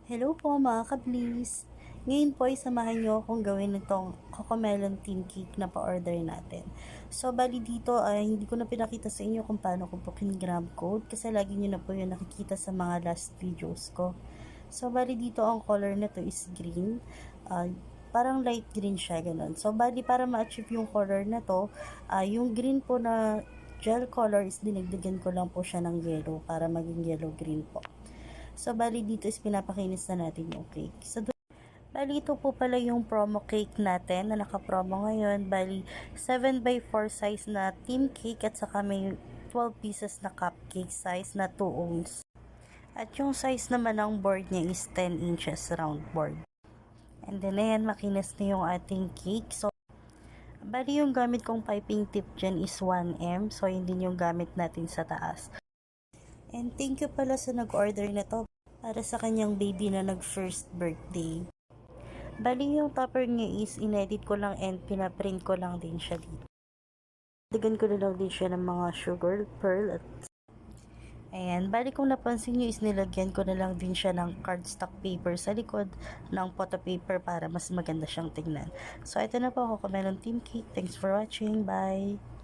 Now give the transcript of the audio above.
Hello po mga kablis! Ngayon po ay samahan nyo akong gawin itong Cocomelon Team Cake na pa-order natin. So, bali dito ay hindi ko na pinakita sa inyo kung paano ko po kin-grab code kasi lagi nyo na po yun nakikita sa mga last videos ko. So, bali dito ang color na to is green. Parang light green siya, ganun. So, bali para ma-achieve yung color na to, yung green po na gel color is dinagdagan ko lang po siya ng yellow para maging yellow-green po. So, bali dito is pinapakinis na natin yung cake. So, bali ito po pala yung promo cake natin na naka-promo ngayon. Bali, 7x4 size na team cake at saka may 12 pieces na cupcake size na 2 ounce. At yung size naman ng board niya is 10 inches round board. And then, ayan, makinis na yung ating cake. So, bali yung gamit kong piping tip dyan is 1M. So, yun din yung gamit natin sa taas. And thank you pala sa nag-order na to para sa kanyang baby na nag-first birthday. Bali yung topper niya is inedit ko lang and pinaprint ko lang din siya dito. Dagan ko na lang din siya ng mga sugar, pearl at ayan, bali kung napansin nyo is nilagyan ko na lang din siya ng cardstock paper sa likod ng photo paper para mas maganda siyang tingnan. So ito na po ako, Cocomelon Team Cake. Thanks for watching. Bye!